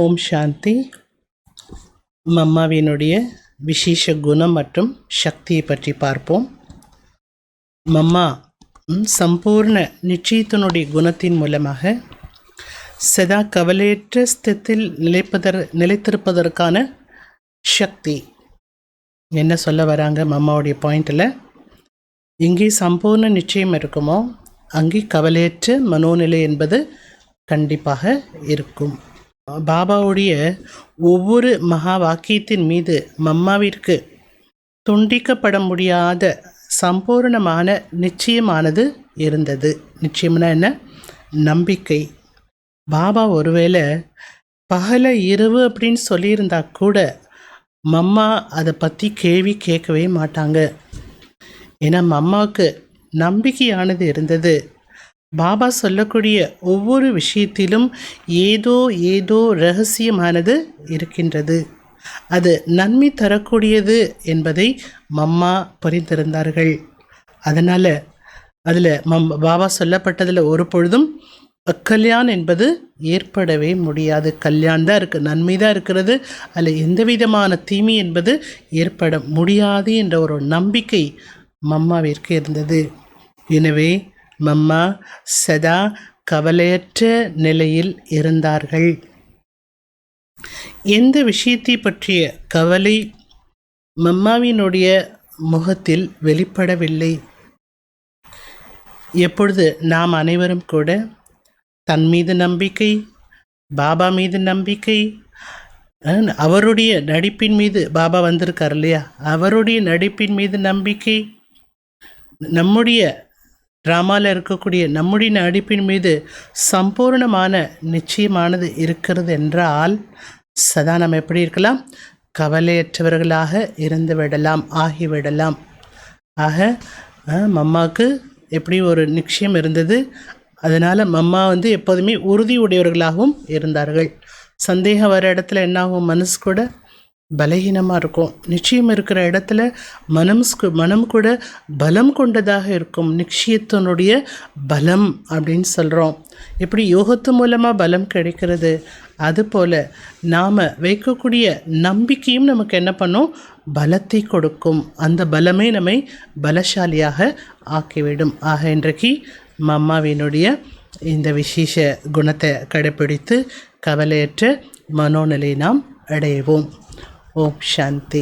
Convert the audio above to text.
ஓம் சாந்தி. மம்மாவினுடைய விசேஷ குணம் மற்றும் சக்தியை பற்றி பார்ப்போம். மம்மா சம்பூர்ண நிச்சயத்தினுடைய குணத்தின் மூலமாக சதா கவலையற்ற ஸ்தித்தில் நிலைத்திருப்பதற்கான சக்தி. என்ன சொல்ல வராங்க மம்மாவுடைய பாயிண்டில்? எங்கே சம்பூர்ண நிச்சயம் இருக்குமோ அங்கே கவலையற்ற மனோநிலை என்பது கண்டிப்பாக இருக்கும். பாபாவுடைய ஒவ்வொரு மகா வாக்கியத்தின் மீது மம்மாவிற்கு துண்டிக்கப்பட முடியாத சம்பூர்ணமான நிச்சயமானது இருந்தது. நிச்சயம்னா என்ன? நம்பிக்கை. பாபா ஒருவேளை பகல இரவு அப்படின்னு சொல்லியிருந்தா கூட மம்மா அதை பற்றி கேள்வி கேட்கவே மாட்டாங்க. ஏன்னா மம்மாவுக்கு நம்பிக்கையானது இருந்தது. பாபா சொல்லக்கூடிய ஒவ்வொரு விஷயத்திலும் ஏதோ ரகசியமானது இருக்கின்றது. அது நன்மை தரக்கூடியது என்பதை மம்மா புரிந்திருந்தார்கள். அதனால் அதில் பாபா சொல்லப்பட்டதில் ஒரு பொழுதும் அக்கல்யாண் என்பது ஏற்படவே முடியாது. கல்யாணம் தான் இருக்குது, நன்மை தான் இருக்கிறது, அதில் எந்த விதமான தீமை என்பது ஏற்பட முடியாது என்ற ஒரு நம்பிக்கை மம்மாவிற்கு இருந்தது. எனவே மம்மா சதா கவலையற்ற நிலையில் இருந்தார்கள். எந்த விஷயத்தை பற்றிய கவலை மம்மாவினுடைய முகத்தில் வெளிப்படவில்லை. எப்பொழுது நாம் அனைவரும் கூட தன் மீது நம்பிக்கை, பாபா மீது நம்பிக்கை, அவருடைய நடிப்பின் மீது பாபா வந்திருக்கார் இல்லையா, அவருடைய நடிப்பின் மீது நம்பிக்கை, நம்முடைய ட்ராமாவில் இருக்கக்கூடிய நம்முடைய நடிப்பின் மீது சம்பூர்ணமான நிச்சயமானது இருக்கிறது என்றால் சதா நம்ம எப்படி இருக்கலாம்? கவலையற்றவர்களாக இருந்து விடலாம், ஆகிவிடலாம். ஆக மம்மாவுக்கு எப்படி ஒரு நிச்சயம் இருந்தது. அதனால் மம்மா எப்போதுமே உறுதியுடையவர்களாகவும் இருந்தார்கள். சந்தேகம் வர இடத்துல என்னாகும்? மனசு கூட பலகீனமாக இருக்கும். நிச்சயம் இருக்கிற இடத்துல மனம் கூட பலம் கொண்டதாக இருக்கும். நிச்சயத்தினுடைய பலம் அப்படின்னு சொல்கிறோம். எப்படி யோகத்து மூலமாக பலம் கிடைக்கிறது, அதுபோல் நாம் வைக்கக்கூடிய நம்பிக்கையும் நமக்கு என்ன பண்ணும்? பலத்தை கொடுக்கும். அந்த பலமே நம்மை பலசாலியாக ஆக்கிவிடும். ஆக இன்றைக்கு மம்மாவினுடைய இந்த விசேஷ குணத்தை கடைப்பிடித்து கவலையற்ற மனோநிலை நாம் அடைவோம். ஓம் சாந்தி.